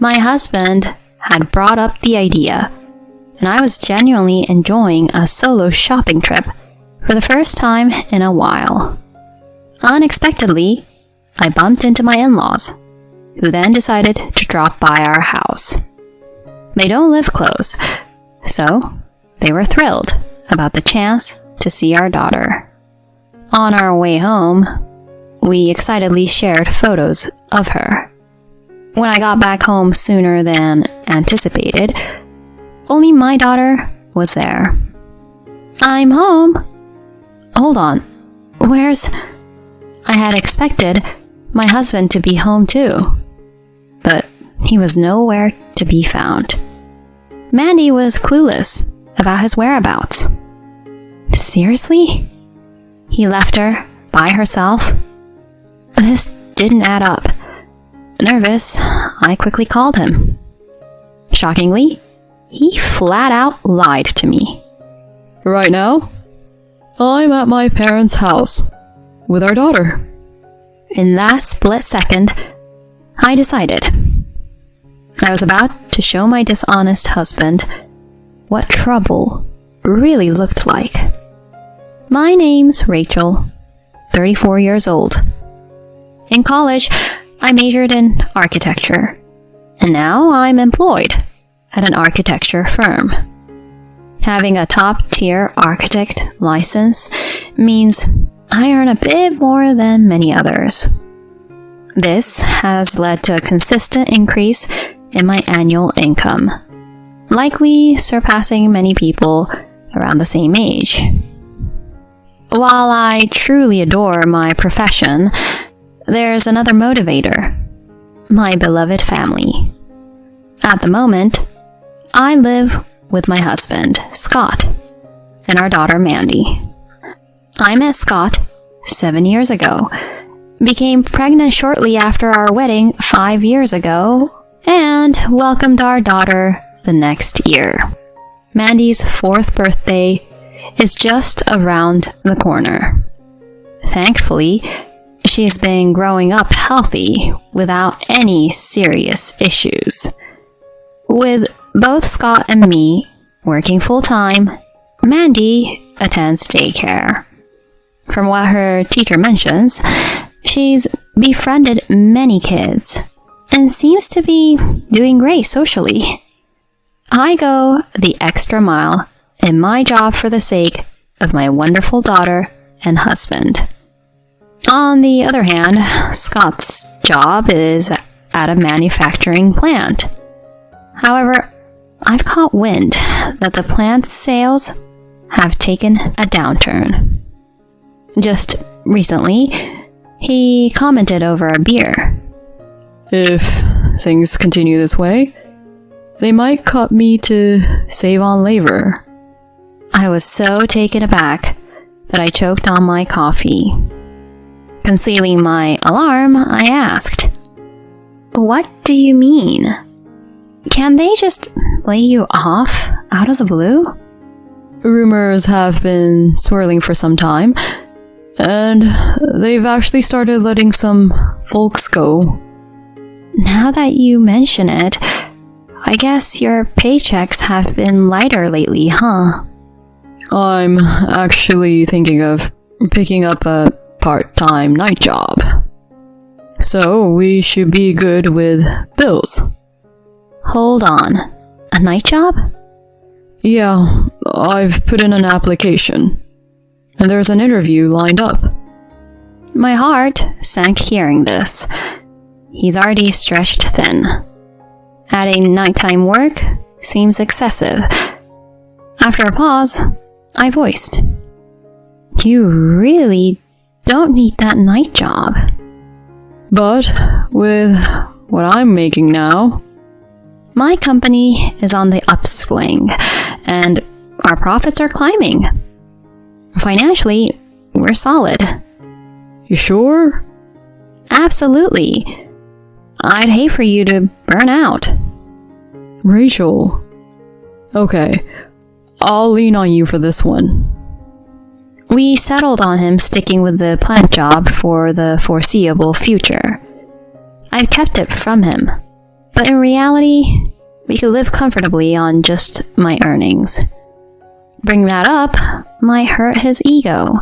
My husband had brought up the idea, and I was genuinely enjoying a solo shopping trip for the first time in a while. Unexpectedly, I bumped into my in-laws, who then decided to drop by our house. They don't live close, so they were thrilled about the chance to see our daughter. On our way home, we excitedly shared photos of her. When I got back home sooner than anticipated, only my daughter was there. "I'm home." "Hold on, where's..." I had expected my husband to be home too, but he was nowhere to be found. Mandy was clueless about his whereabouts. Seriously? He left her by herself? This didn't add up. Nervous, I quickly called him. Shockingly, he flat out lied to me. "Right now, I'm at my parents' house with our daughter." In that split second, I decided. I was about to show my dishonest husband what trouble really looked like. My name's Rachel, 34 years old. In college, I majored in architecture, and now I'm employed at an architecture firm. Having a top-tier architect license means I earn a bit more than many others. This has led to a consistent increase in my annual income, likely surpassing many people around the same age. While I truly adore my profession, there's another motivator: my beloved family. At the moment, I live with my husband, Scott, and our daughter, Mandy. I met Scott 7 years ago, became pregnant shortly after our wedding 5 years ago, and welcomed our daughter the next year. Mandy's 4th birthday is just around the corner. Thankfully, she's been growing up healthy without any serious issues. With both Scott and me working full-time, Mandy attends daycare. From what her teacher mentions, she's befriended many kids and seems to be doing great socially. I go the extra mile in my job for the sake of my wonderful daughter and husband. On the other hand, Scott's job is at a manufacturing plant. However, I've caught wind that the plant's sales have taken a downturn. Just recently, he commented over a beer. "If things continue this way, they might cut me to save on labor." I was so taken aback that I choked on my coffee. Concealing my alarm, I asked, "What do you mean? Can they just lay you off out of the blue?" Rumors have been swirling for some time, and they've actually started letting some folks go. Now that you mention it, I guess your paychecks have been lighter lately, huh? I'm actually thinking of picking up a part-time night job. So we should be good with bills. Hold on, a night job? Yeah, I've put in an application, and there's an interview lined up. My heart sank hearing this. He's already stretched thin. Adding nighttime work seems excessive. After a pause, I voiced, "You really don't need that night job." But with what I'm making now... My company is on the upswing, and our profits are climbing. Financially, we're solid. You sure? Absolutely. I'd hate for you to burn out. Rachel. Okay, I'll lean on you for this one. We settled on him sticking with the plant job for the foreseeable future. I've kept it from him, But in reality, we could live comfortably on just my earnings. Bringing that up might hurt his ego.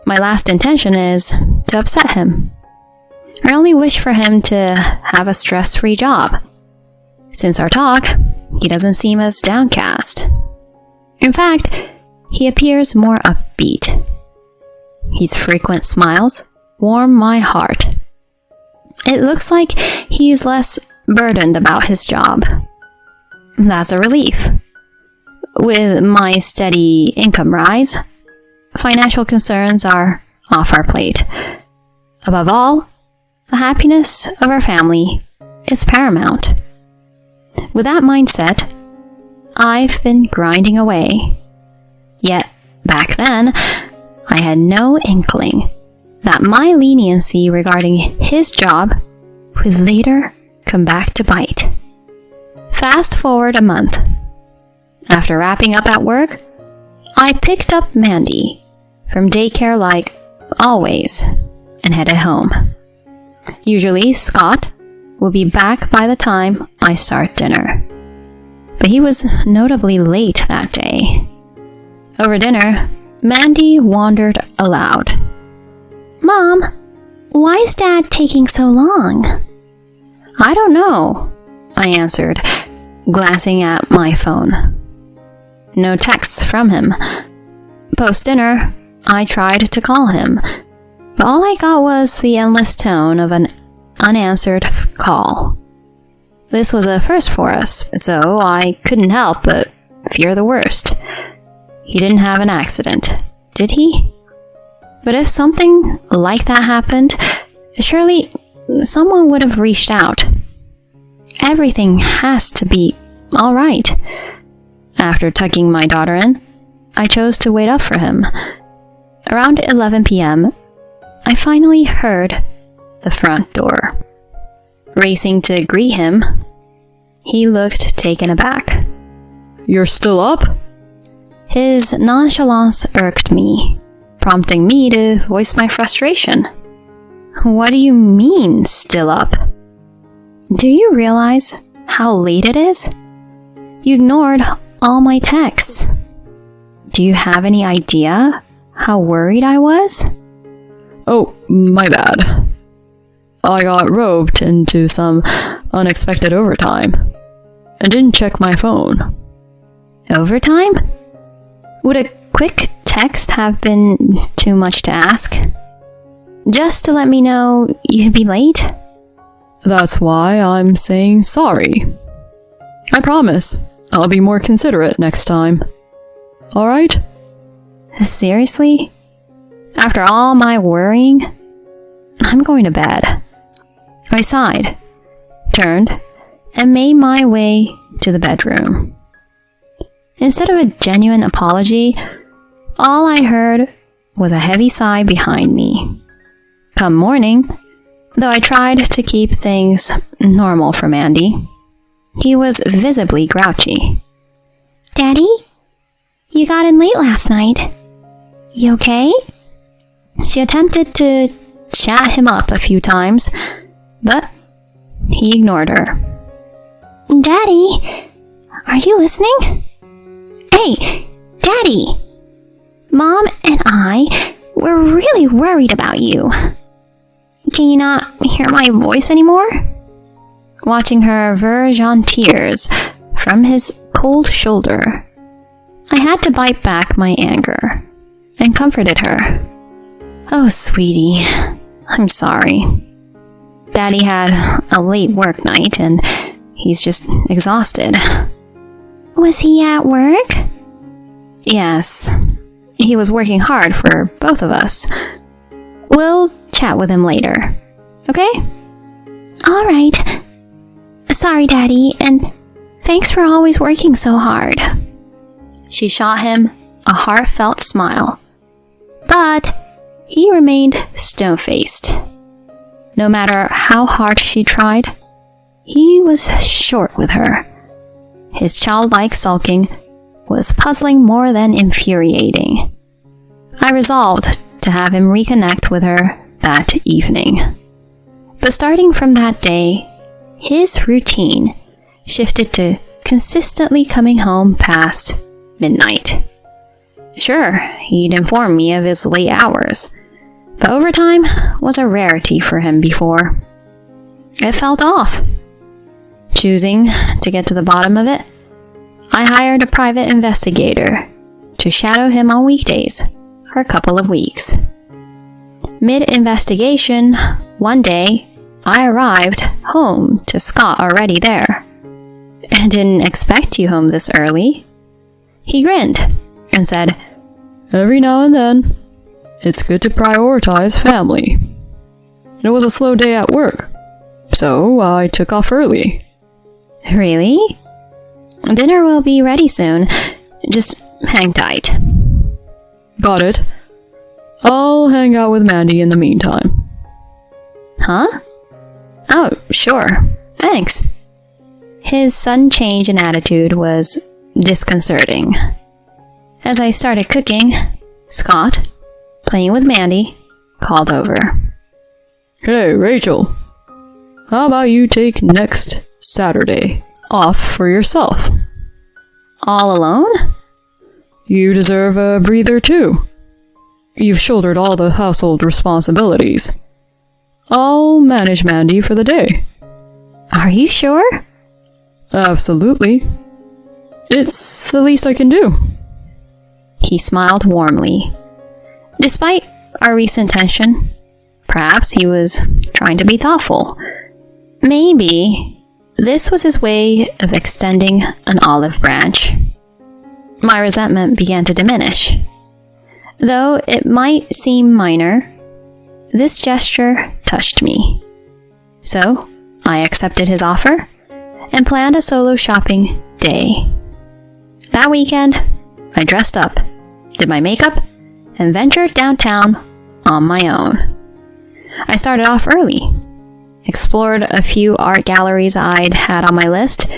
My last intention is to upset him. I only wish for him to have a stress-free job. Since our talk, he doesn't seem as downcast. In fact, he appears more upbeat. His frequent smiles warm my heart. It looks like he's less burdened about his job. That's a relief. With my steady income rise, financial concerns are off our plate. Above all, the happiness of our family is paramount. With that mindset, I've been grinding away. Yet, back then, I had no inkling that my leniency regarding his job would later come back to bite. Fast forward a month. After wrapping up at work, I picked up Mandy from daycare like always and headed home. Usually, Scott will be back by the time I start dinner. But he was notably late that day. Over dinner, Mandy wondered aloud. "Mom, why is Dad taking so long?" "I don't know," I answered, glancing at my phone. No texts from him. Post-dinner, I tried to call him, but all I got was the endless tone of an unanswered call. This was a first for us, so I couldn't help but fear the worst. He didn't have an accident, did he? But if something like that happened, surely someone would have reached out. Everything has to be all right. After tucking my daughter in, I chose to wait up for him. Around 11 p.m., I finally heard the front door. Racing to greet him, he looked taken aback. "You're still up?" His nonchalance irked me, prompting me to voice my frustration. "What do you mean, still up? Do you realize how late it is? You ignored all my texts. Do you have any idea how worried I was?" "Oh, my bad. I got roped into some unexpected overtime and didn't check my phone." "Overtime? Would a quick text have been too much to ask? Just to let me know you'd be late?" "That's why I'm saying sorry. I promise I'll be more considerate next time. Alright?" Seriously? After all my worrying? I'm going to bed. I sighed, turned, and made my way to the bedroom. Instead of a genuine apology, all I heard was a heavy sigh behind me. Come morning, though I tried to keep things normal for Mandy, he was visibly grouchy. "Daddy? You got in late last night. You okay?" She attempted to chat him up a few times, but he ignored her. "Daddy, are you listening? Hey, Daddy! Mom and I were really worried about you. Can you not hear my voice anymore?" Watching her verge on tears from his cold shoulder, I had to bite back my anger and comforted her. "Oh, sweetie, I'm sorry. Daddy had a late work night and he's just exhausted." "Was he at work?" "Yes. He was working hard for both of us. We'll chat with him later, okay?" "All right. Sorry, Daddy, and thanks for always working so hard." She shot him a heartfelt smile, but he remained stone-faced. No matter how hard she tried, he was short with her. His childlike sulking was puzzling more than infuriating. I resolved to have him reconnect with her that evening. But starting from that day, his routine shifted to consistently coming home past midnight. Sure, he'd inform me of his late hours, but overtime was a rarity for him before. It felt off. Choosing to get to the bottom of it, I hired a private investigator to shadow him on weekdays for a couple of weeks. Mid-investigation, one day, I arrived home to Scott already there. I didn't expect you home this early. He grinned and said, Every now and then, it's good to prioritize family. It was a slow day at work, so I took off early. Really? Dinner will be ready soon. Just hang tight. Got it. I'll hang out with Mandy in the meantime. Huh? Oh, sure. Thanks. His sudden change in attitude was disconcerting. As I started cooking, Scott, playing with Mandy, called over. Hey, Rachel. How about you take next Saturday off for yourself? All alone? You deserve a breather too. You've shouldered all the household responsibilities. I'll manage Mandy for the day. Are you sure? Absolutely. It's the least I can do. He smiled warmly. Despite our recent tension, perhaps he was trying to be thoughtful. Maybe this was his way of extending an olive branch. My resentment began to diminish. Though it might seem minor, this gesture touched me. So, I accepted his offer and planned a solo shopping day. That weekend, I dressed up, did my makeup, and ventured downtown on my own. I started off early, explored a few art galleries I'd had on my list,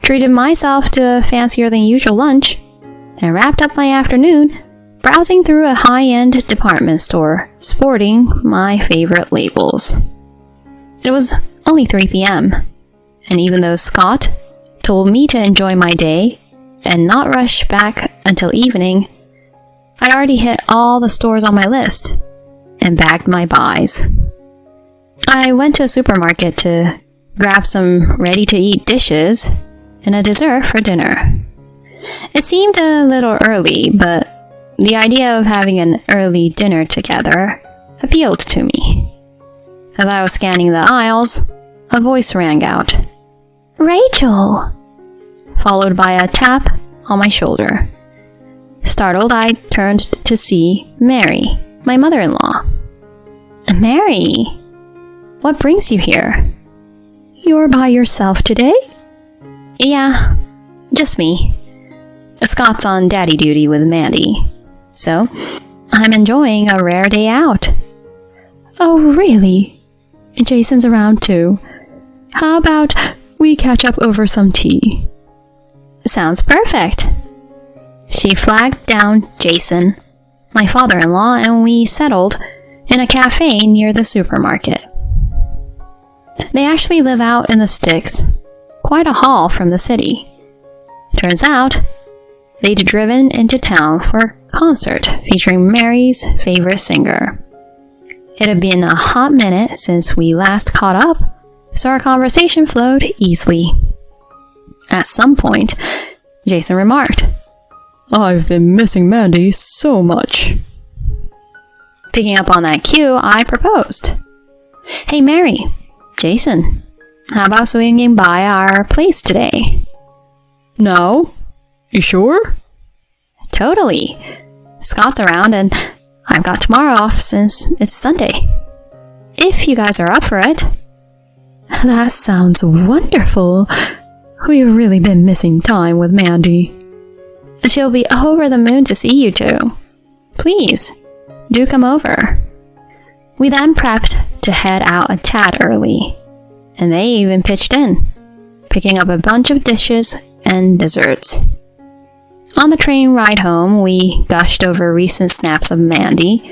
treated myself to a fancier than usual lunch, and wrapped up my afternoon browsing through a high-end department store sporting my favorite labels. It was only 3 p.m., and even though Scott told me to enjoy my day and not rush back until evening, I'd already hit all the stores on my list and bagged my buys. I went to a supermarket to grab some ready-to-eat dishes and a dessert for dinner. It seemed a little early, but the idea of having an early dinner together appealed to me. As I was scanning the aisles, a voice rang out, "Rachel!" followed by a tap on my shoulder. Startled, I turned to see Mary, my mother-in-law. "Mary, what brings you here?" "You're by yourself today?" "Yeah, just me. Scott's on daddy duty with Mandy, so I'm enjoying a rare day out." "Oh, really? Jason's around too. How about we catch up over some tea?" "Sounds perfect." She flagged down Jason, my father-in-law, and we settled in a cafe near the supermarket. They actually live out in the sticks, quite a haul from the city. Turns out, they'd driven into town for a concert featuring Mary's favorite singer. It had been a hot minute since we last caught up, so our conversation flowed easily. At some point, Jason remarked, I've been missing Mandy so much. Picking up on that cue, I proposed. "Hey Mary, Jason, how about swinging by our place today?" Now? You sure? "Totally. Scott's around and I've got tomorrow off since it's Sunday. If you guys are up for it." That sounds wonderful. We've really been missing time with Mandy. "She'll be over the moon to see you two. Please, do come over." We then prepped to head out a tad early, and they even pitched in, picking up a bunch of dishes and desserts. On the train ride home, we gushed over recent snaps of Mandy,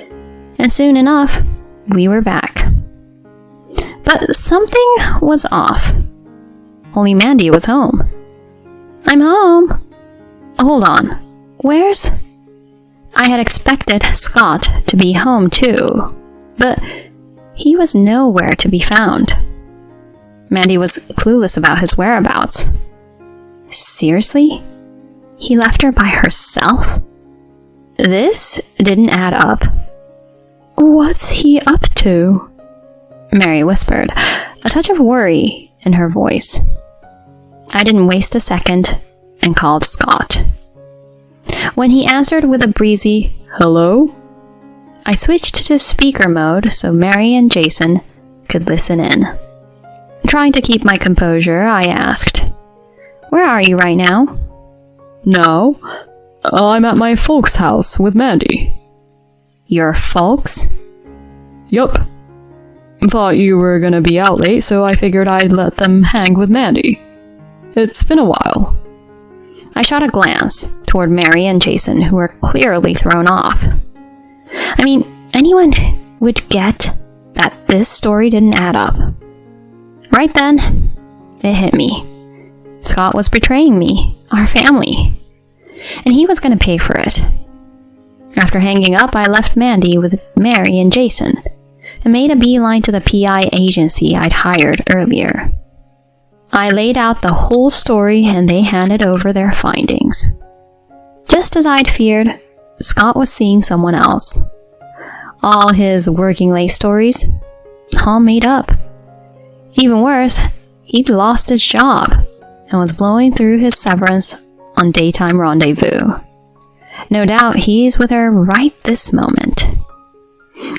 and soon enough, we were back. But something was off. only Mandy was home. I'm home. Hold on. Where's... I had expected Scott to be home too, but he was nowhere to be found. Mandy was clueless about his whereabouts. Seriously? He left her by herself? This didn't add up. What's he up to? Mary whispered, a touch of worry in her voice. I didn't waste a second and called Scott. When he answered with a breezy, "Hello?" I switched to speaker mode so Mary and Jason could listen in. Trying to keep my composure, I asked, "Where are you right now?" "Now, I'm at my folks' house with Mandy." Your folks? Yup. Thought you were gonna be out late, so I figured I'd let them hang with Mandy. It's been a while. I shot a glance toward Mary and Jason, who were clearly thrown off. I mean, anyone would get that this story didn't add up. Right then, it hit me. Scott was betraying me, our family, and he was going to pay for it. After hanging up, I left Mandy with Mary and Jason and made a beeline to the PI agency I'd hired earlier. I laid out the whole story and they handed over their findings. Just as I'd feared, Scott was seeing someone else. All his working late stories, all made up. Even worse, he'd lost his job and was blowing through his severance on daytime rendezvous. No doubt he's with her right this moment.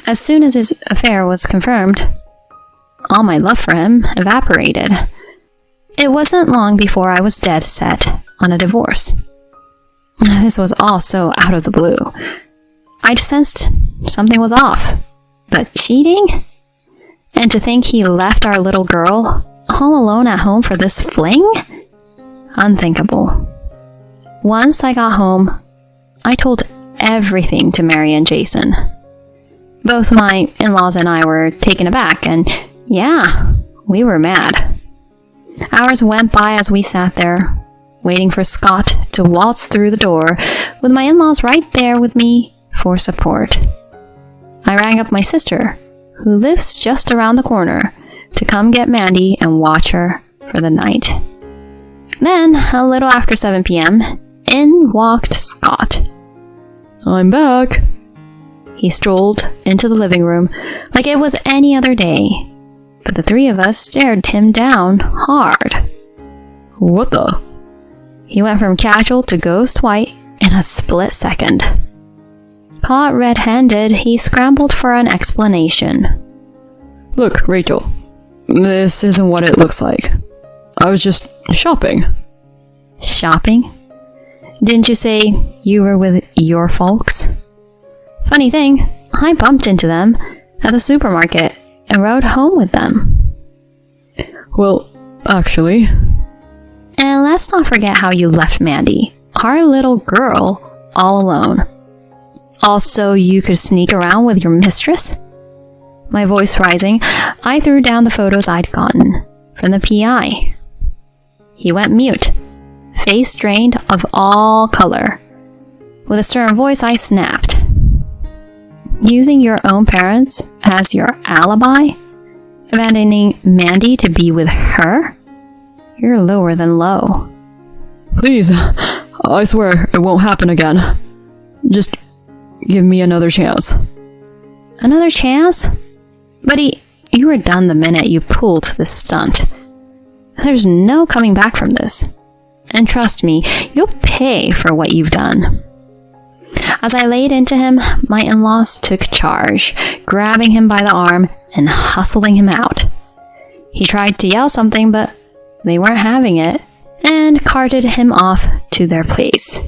As soon as his affair was confirmed, all my love for him evaporated. It wasn't long before I was dead set on a divorce. This was all so out of the blue. I'd sensed something was off. But cheating? And to think he left our little girl all alone at home for this fling? Unthinkable. Once I got home, I told everything to Mary and Jason. Both my in-laws and I were taken aback, and yeah, we were mad. Hours went by as we sat there, waiting for Scott to waltz through the door, with my in-laws right there with me for support. I rang up my sister, who lives just around the corner, to come get Mandy and watch her for the night. Then, a little after 7 p.m., in walked Scott. "I'm back." He strolled into the living room like it was any other day, but the three of us stared him down hard. "What the?" He went from casual to ghost white in a split second. Caught red-handed, he scrambled for an explanation. "Look, Rachel, this isn't what it looks like. I was just shopping." Shopping? Didn't you say you were with your folks? Funny thing, I bumped into them at the supermarket and rode home with them. "Well, actually..." And let's not forget how you left Mandy, our little girl, all alone. Also, you could sneak around with your mistress? My voice rising, I threw down the photos I'd gotten from the PI. He went mute, face drained of all color. With a stern voice, I snapped. Using your own parents as your alibi? Abandoning Mandy to be with her? You're lower than low. "Please, I swear it won't happen again. Just give me another chance." Another chance? Buddy, you were done the minute you pulled this stunt. There's no coming back from this. And trust me, you'll pay for what you've done. As I laid into him, my in-laws took charge, grabbing him by the arm and hustling him out. He tried to yell something, but they weren't having it, and carted him off to their place.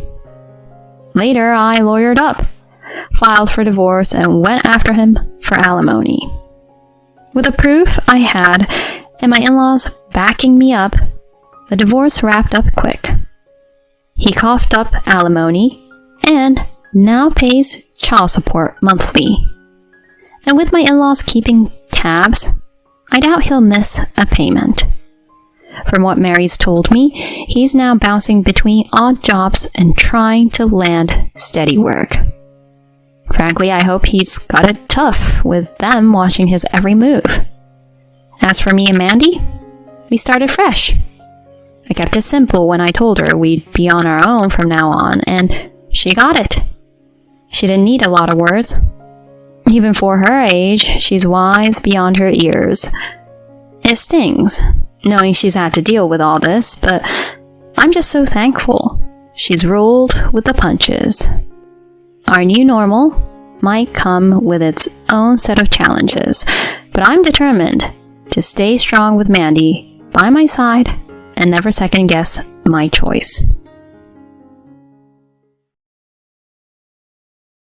Later, I lawyered up, filed for divorce, and went after him for alimony. With the proof I had, and my in-laws backing me up, the divorce wrapped up quick. He coughed up alimony, and now pays child support monthly. And with my in-laws keeping tabs, I doubt he'll miss a payment. From what Mary's told me, he's now bouncing between odd jobs and trying to land steady work. Frankly, I hope he's got it tough with them watching his every move. As for me and Mandy, we started fresh. I kept it simple when I told her we'd be on our own from now on, and she got it. She didn't need a lot of words. Even for her age, she's wise beyond her years. It stings, knowing she's had to deal with all this, but I'm just so thankful she's rolled with the punches. Our new normal might come with its own set of challenges, but I'm determined to stay strong with Mandy by my side and never second guess my choice.